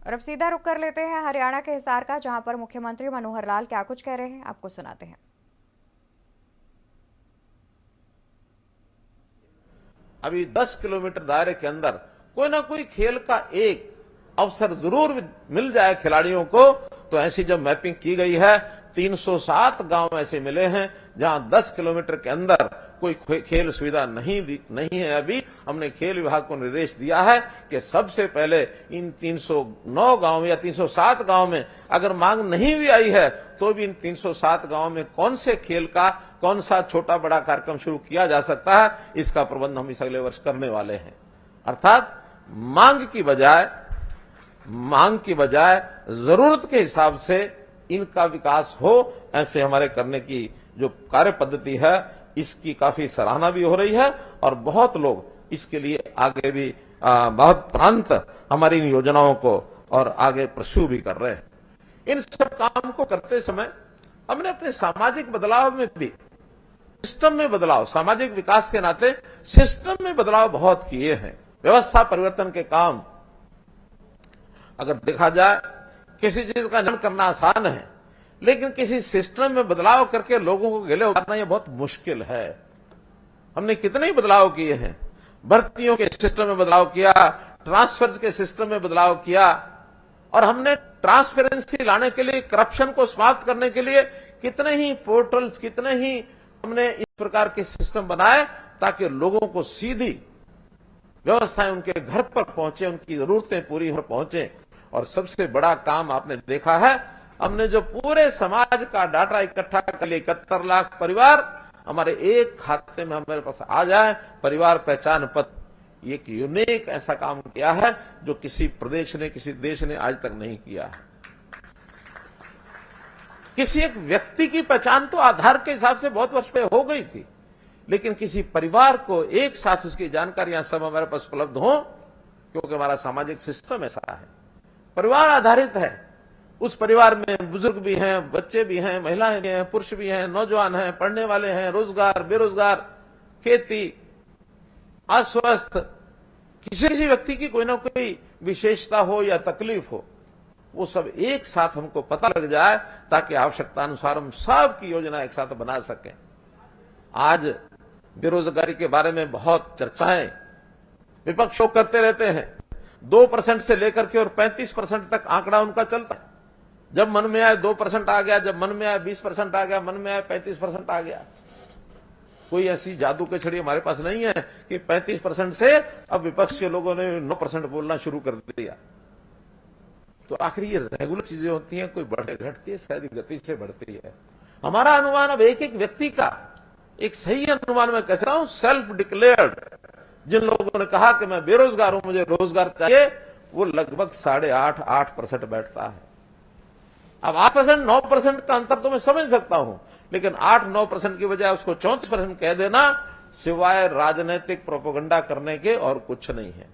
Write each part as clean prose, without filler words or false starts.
और अब सीधा रुख कर लेते हैं हरियाणा के हिसार का, जहां पर मुख्यमंत्री मनोहर लाल क्या कुछ कह रहे हैं, आपको सुनाते हैं। अभी 10 किलोमीटर दायरे के अंदर कोई ना कोई खेल का एक अवसर जरूर मिल जाए खिलाड़ियों को। तो ऐसी जब मैपिंग की गई है, 307 गांव ऐसे मिले हैं जहां 10 किलोमीटर के अंदर कोई खेल सुविधा नहीं है। अभी हमने खेल विभाग को निर्देश दिया है कि सबसे पहले इन 309 गांव या 307 गांव में अगर मांग नहीं भी आई है तो भी इन 307 गांव में कौन से खेल का कौन सा छोटा बड़ा कार्यक्रम शुरू किया जा सकता है, इसका प्रबंध हम इस अगले वर्ष करने वाले हैं। अर्थात मांग की बजाय जरूरत के हिसाब से इनका विकास हो, ऐसे हमारे करने की जो कार्य पद्धति है इसकी काफी सराहना भी हो रही है और बहुत लोग इसके लिए आगे भी बहुत प्रांत हमारी इन योजनाओं को और आगे परस्यू भी कर रहे हैं। इन सब काम को करते समय हमने अपने सामाजिक बदलाव में भी सिस्टम में बदलाव, सामाजिक विकास के नाते सिस्टम में बदलाव बहुत किए हैं। व्यवस्था परिवर्तन के काम अगर देखा जाए, किसी चीज का निर्माण करना आसान है, लेकिन किसी सिस्टम में बदलाव करके लोगों को गले उतारना यह बहुत मुश्किल है। हमने कितने ही बदलाव किए हैं, भर्तियों के सिस्टम में बदलाव किया, ट्रांसफर के सिस्टम में बदलाव किया, और हमने ट्रांसपेरेंसी लाने के लिए, करप्शन को समाप्त करने के लिए कितने ही पोर्टल्स, कितने ही हमने इस प्रकार के सिस्टम बनाए ताकि लोगों को सीधी व्यवस्थाएं उनके घर पर पहुंचे, उनकी जरूरतें पूरी हो पहुंचे। और सबसे बड़ा काम आपने देखा है, हमने जो पूरे समाज का डाटा इकट्ठा कर लिया, 71 लाख परिवार हमारे एक खाते में हमारे पास आ जाए, परिवार पहचान पत्र, एक यूनिक ऐसा काम किया है जो किसी प्रदेश ने, किसी देश ने आज तक नहीं किया है। किसी एक व्यक्ति की पहचान तो आधार के हिसाब से बहुत वर्ष पहले हो गई थी, लेकिन किसी परिवार को एक साथ उसकी जानकारियां सब हमारे पास उपलब्ध हो, क्योंकि हमारा सामाजिक सिस्टम ऐसा है, परिवार आधारित है। उस परिवार में बुजुर्ग भी हैं, बच्चे भी हैं, महिलाएं भी हैं, पुरुष भी हैं, नौजवान हैं, पढ़ने वाले हैं, रोजगार, बेरोजगार, खेती, अस्वस्थ, किसी व्यक्ति की कोई ना कोई विशेषता हो या तकलीफ हो, वो सब एक साथ हमको पता लग जाए ताकि आवश्यकता अनुसार हम सब की योजना एक साथ बना सकें। आज बेरोजगारी के बारे में बहुत चर्चाएं विपक्ष करते रहते हैं। 2% से लेकर के और 35% तक आंकड़ा उनका चलता है। जब मन में आए 2% आ गया, जब मन में आए 20% आ गया, मन में आए 35% आ गया। कोई ऐसी जादू की छड़ी हमारे पास नहीं है कि 35% से अब विपक्ष के लोगों ने 9% बोलना शुरू कर दिया। तो आखिर ये रेगुलर चीजें होती हैं, कोई बढ़े घटती है, शायद गति से बढ़ती है। हमारा अनुमान अब एक एक व्यक्ति का एक सही अनुमान मैं कहता हूं, सेल्फ डिक्लेयर्ड, जिन लोगों ने कहा कि मैं बेरोजगार हूं, मुझे रोजगार चाहिए, वो लगभग 8.5% बैठता है। अब 8%, 9% का अंतर तो मैं समझ सकता हूं, लेकिन 8-9% की बजाय उसको 34% कह देना सिवाय राजनीतिक प्रोपेगेंडा करने के और कुछ नहीं है।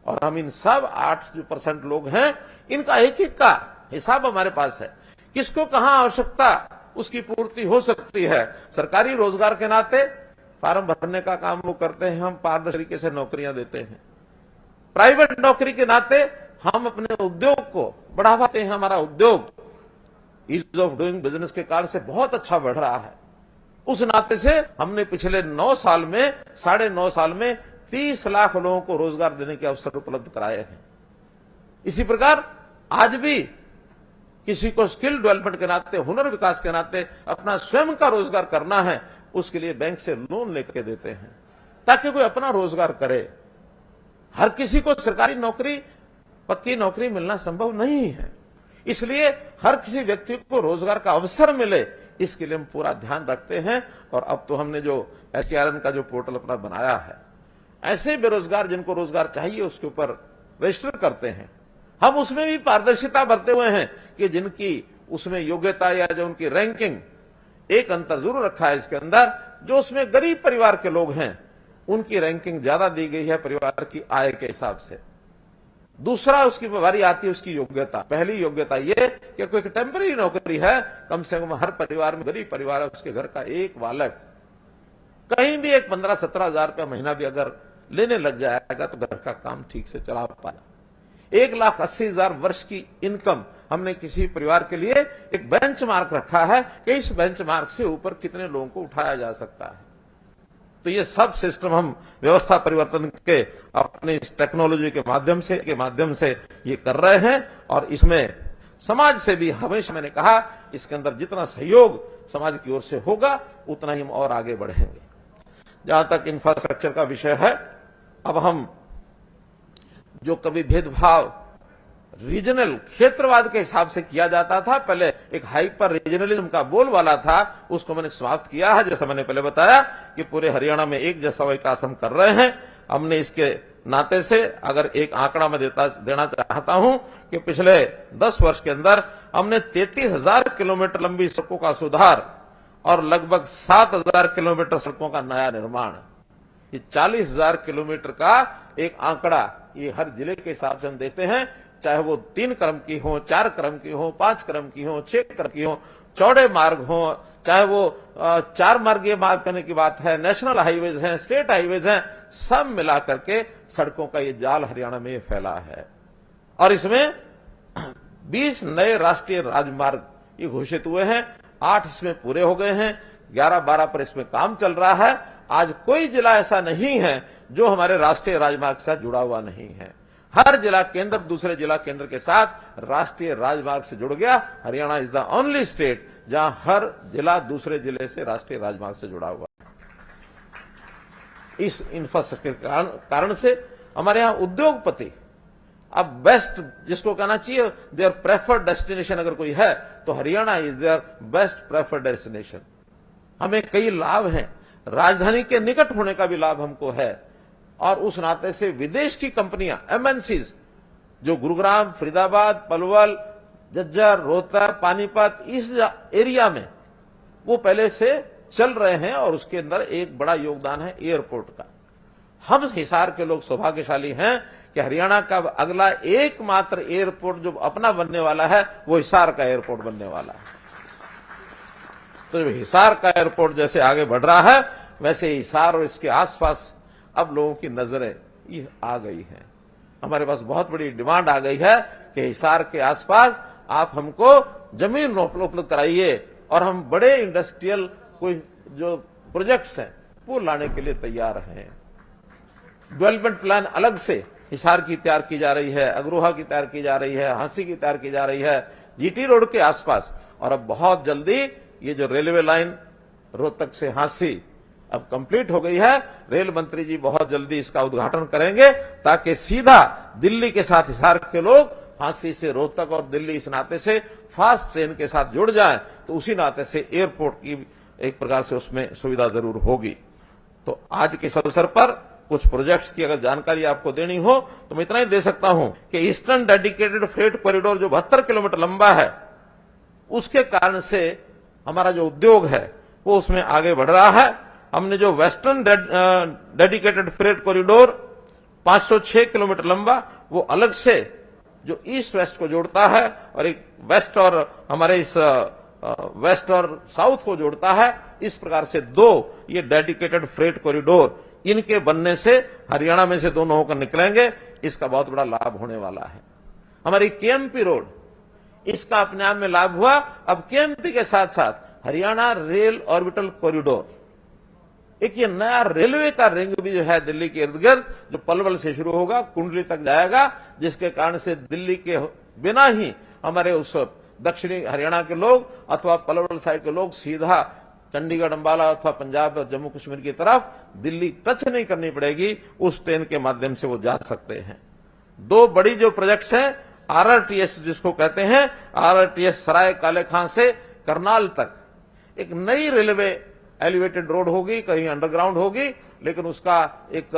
और हम इन सब 8% लोग हैं, इनका एक एक का हिसाब हमारे पास है, किसको कहां आवश्यकता उसकी पूर्ति हो सकती है। सरकारी रोजगार के नाते फार्म भरने का काम वो करते हैं, हम पारदर्शी तरीके से नौकरियां देते हैं। प्राइवेट नौकरी के नाते हम अपने उद्योग को बढ़ावा देते हैं। हमारा उद्योग ईज ऑफ डूइंग बिजनेस के कारण से बहुत अच्छा बढ़ रहा है। उस नाते से हमने पिछले 9 साल में, 9.5 साल में 30 लाख लोगों को रोजगार देने के अवसर उपलब्ध कराए हैं। इसी प्रकार आज भी किसी को स्किल डेवलपमेंट के नाते, हुनर विकास के नाते अपना स्वयं का रोजगार करना है, उसके लिए बैंक से लोन लेकर देते हैं ताकि कोई अपना रोजगार करे। हर किसी को सरकारी नौकरी, पक्की नौकरी मिलना संभव नहीं है, इसलिए हर किसी व्यक्ति को रोजगार का अवसर मिले, इसके लिए हम पूरा ध्यान रखते हैं। और अब तो हमने जो SKRN का जो पोर्टल अपना बनाया है, ऐसे बेरोजगार जिनको रोजगार चाहिए उसके ऊपर रजिस्टर करते हैं। हम उसमें भी पारदर्शिता बरते हुए हैं कि जिनकी उसमें योग्यता या जो उनकी रैंकिंग, एक अंतर जरूर रखा है इसके अंदर, जो उसमें गरीब परिवार के लोग हैं उनकी रैंकिंग ज्यादा दी गई है परिवार की आय के हिसाब से। दूसरा उसकी बारी आती है उसकी योग्यता। पहली योग्यता ये कि कोई टेम्पररी नौकरी है, कम से कम हर परिवार में, गरीब परिवार है, उसके घर का एक बालक कहीं भी एक 15-17 हजार रुपया महीना भी अगर लेने लग जाएगा तो घर का काम ठीक से चला पाएगा। 1,80,000 वर्ष की इनकम हमने किसी परिवार के लिए एक बेंचमार्क रखा है कि इस बेंचमार्क से ऊपर कितने लोगों को उठाया जा सकता है। तो ये सब सिस्टम हम व्यवस्था परिवर्तन के अपने इस टेक्नोलॉजी के माध्यम से ये कर रहे हैं और इसमें समाज से भी हमेशा मैंने कहा इसके अंदर जितना सहयोग समाज की ओर से होगा उतना ही हम और आगे बढ़ेंगे। जहां तक इंफ्रास्ट्रक्चर का विषय है, अब हम जो कभी भेदभाव रीजनल क्षेत्रवाद के हिसाब से किया जाता था, पहले एक हाइपर रीजनलिज्म का बोलबाला था, उसको मैंने समाप्त किया है। जैसा मैंने पहले बताया कि पूरे हरियाणा में एक जैसा विकास हम कर रहे हैं। हमने इसके नाते से अगर एक आंकड़ा मैं देना चाहता हूं कि पिछले 10 वर्ष के अंदर हमने 33,000 किलोमीटर लंबी सड़कों का सुधार और लगभग 7,000 किलोमीटर सड़कों का नया निर्माण, ये 40,000 किलोमीटर का एक आंकड़ा ये हर जिले के हिसाब से हम देते हैं, चाहे वो 3 क्रम की हो, 4 क्रम की हो, 5 क्रम की हो, 6 क्रम की हो, चौड़े मार्ग हो, चाहे वो 4 मार्गीय मार्ग करने की बात है, नेशनल हाईवेज हैं, स्टेट हाईवेज हैं, सब मिला करके सड़कों का ये जाल हरियाणा में फैला है। और इसमें 20 नए राष्ट्रीय राजमार्ग ये घोषित हुए हैं, 8 इसमें पूरे हो गए हैं, 11-12 पर इसमें काम चल रहा है। आज कोई जिला ऐसा नहीं है जो हमारे राष्ट्रीय राजमार्ग से जुड़ा हुआ नहीं है। हर जिला केंद्र दूसरे जिला केंद्र के साथ राष्ट्रीय राजमार्ग से जुड़ गया। Haryana is the only state जहां हर जिला दूसरे जिले से राष्ट्रीय राजमार्ग से जुड़ा हुआ है। इस इंफ्रास्ट्रक्चर के कारण से हमारे यहां उद्योगपति अब बेस्ट, जिसको कहना चाहिए देयर प्रेफर्ड डेस्टिनेशन अगर कोई है तो Haryana is their best preferred destination. हमें कई लाभ हैं, राजधानी के निकट होने का भी लाभ हमको है और उस नाते से विदेश की कंपनियां एमएनसीज जो गुरुग्राम, फरीदाबाद, पलवल, झज्जर, रोहतक, पानीपत इस एरिया में वो पहले से चल रहे हैं और उसके अंदर एक बड़ा योगदान है एयरपोर्ट का। हम हिसार के लोग सौभाग्यशाली हैं कि हरियाणा का अगला एकमात्र एयरपोर्ट जो अपना बनने वाला है वो हिसार का एयरपोर्ट बनने वाला है। तो हिसार का एयरपोर्ट जैसे आगे बढ़ रहा है वैसे हिसार और इसके आसपास अब लोगों की नजरें ये आ गई हैं। हमारे पास बहुत बड़ी डिमांड आ गई है कि हिसार के आसपास आप हमको जमीन उपलब्ध कराइए और हम बड़े इंडस्ट्रियल कोई जो प्रोजेक्ट्स हैं वो लाने के लिए तैयार हैं। डेवलपमेंट प्लान अलग से हिसार की तैयार की जा रही है, अग्रोहा की तैयार की जा रही है, हांसी की तैयार की जा रही है, जीटी रोड के आसपास। और अब बहुत जल्दी ये जो रेलवे लाइन रोहतक से हांसी अब कंप्लीट हो गई है, रेल मंत्री जी बहुत जल्दी इसका उद्घाटन करेंगे ताकि सीधा दिल्ली के साथ हिसार के लोग हांसी से रोहतक और दिल्ली इस नाते से फास्ट ट्रेन के साथ जुड़ जाएं, तो उसी नाते से एयरपोर्ट की एक प्रकार से उसमें सुविधा जरूर होगी। तो आज के इस अवसर पर कुछ प्रोजेक्ट्स की अगर जानकारी आपको देनी हो तो मैं इतना ही दे सकता हूं कि ईस्टर्न डेडिकेटेड फ्रेट कॉरिडोर जो 72 किलोमीटर लंबा है, उसके कारण से हमारा जो उद्योग है वो उसमें आगे बढ़ रहा है। हमने जो western dedicated freight corridor 506 kilometre लंबा वो अलग से जो ईस्ट वेस्ट को जोड़ता है और एक वेस्ट और हमारे इस वेस्ट और साउथ को जोड़ता है, इस प्रकार से 2 ये डेडिकेटेड फ्रेट कॉरिडोर इनके बनने से हरियाणा में से दोनों होकर निकलेंगे, इसका बहुत बड़ा लाभ होने वाला है। हमारी केएमपी रोड, इसका अपने आप में लाभ हुआ। अब केएमपी के साथ साथ हरियाणा रेल ऑर्बिटल कॉरिडोर, एक ये नया रेलवे का रिंग भी जो है दिल्ली के इर्द गिर्द जो पलवल से शुरू होगा कुंडली तक जाएगा, जिसके कारण से दिल्ली के बिना ही हमारे उस दक्षिणी हरियाणा के लोग अथवा पलवल साइड के लोग सीधा चंडीगढ़, अंबाला अथवा पंजाब और जम्मू कश्मीर की तरफ दिल्ली टच नहीं करनी पड़ेगी, उस ट्रेन के माध्यम से वो जा सकते हैं। 2 बड़ी जो प्रोजेक्ट्स हैं, आरआरटीएस जिसको कहते हैं, आरआरटीएस सराय काले खां से करनाल तक एक नई रेलवे एलिवेटेड रोड होगी, कहीं अंडरग्राउंड होगी, लेकिन उसका एक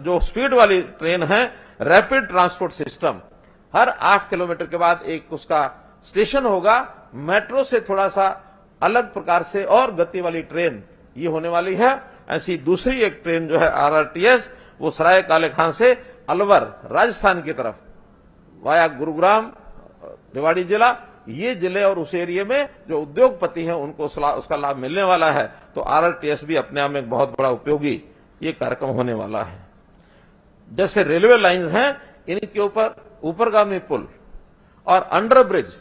जो स्पीड वाली ट्रेन है, रैपिड ट्रांसपोर्ट सिस्टम, हर 8 किलोमीटर के बाद एक उसका स्टेशन होगा। मेट्रो से थोड़ा सा अलग प्रकार से और गति वाली ट्रेन ये होने वाली है। ऐसी दूसरी एक ट्रेन जो है आरआरटीएस, वो सराय काले खां से अलवर राजस्थान की तरफ वाया गुरुग्राम, रेवाड़ी जिला, ये जिले और उस एरिया में जो उद्योगपति हैं उनको उसका लाभ मिलने वाला है। तो आरआरटीएस भी अपने आप में एक बहुत बड़ा उपयोगी ये कार्यक्रम होने वाला है। जैसे रेलवे लाइंस हैं, इनके ऊपर ऊपरगामी पुल और अंडर ब्रिज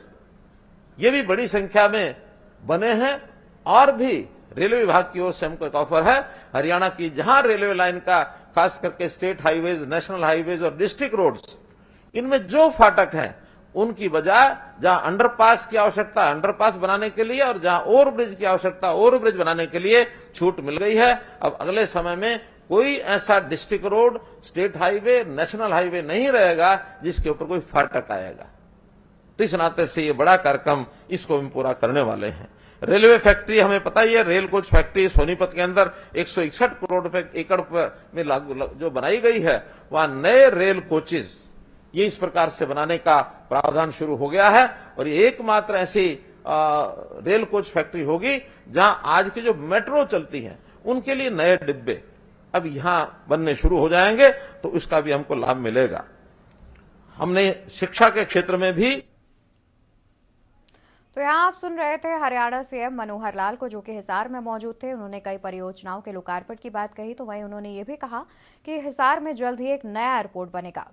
ये भी बड़ी संख्या में बने हैं। और भी रेलवे विभाग की ओर से हमको एक ऑफर है, हरियाणा की जहां रेलवे लाइन का खास करके स्टेट हाईवेज, नेशनल हाईवेज और डिस्ट्रिक्ट रोड्स, इनमें जो फाटक हैं उनकी बजाय जहां अंडरपास की आवश्यकता अंडरपास बनाने के लिए और जहां ओवरब्रिज की आवश्यकता ओवरब्रिज बनाने के लिए छूट मिल गई है। अब अगले समय में कोई ऐसा district road, state highway, national highway नहीं रहेगा जिसके ऊपर कोई फाटक आएगा। तो इस नाते से ये बड़ा कार्यक्रम इसको हम पूरा करने वाले हैं। रेलवे फैक्ट्री हमें पता ही है, रेल कोच फैक्ट्री सोनीपत के अंदर 161 करोड़ रुपए एकड़ में जो बनाई गई है, वहां नए रेल कोचेज ये इस प्रकार से बनाने का प्रावधान शुरू हो गया है। और ये एकमात्र ऐसी रेल कोच फैक्ट्री होगी जहां आज की जो मेट्रो चलती हैं उनके लिए नए डिब्बे अब यहां बनने शुरू हो जाएंगे, तो उसका भी हमको लाभ मिलेगा। हमने शिक्षा के क्षेत्र में भी तो यहाँ आप सुन रहे थे हरियाणा सीएम मनोहर लाल को, जो कि हिसार में मौजूद थे। उन्होंने कई परियोजनाओं के लोकार्पण की बात कही, तो वहीं उन्होंने ये भी कहा कि हिसार में जल्द ही एक नया एयरपोर्ट बनेगा।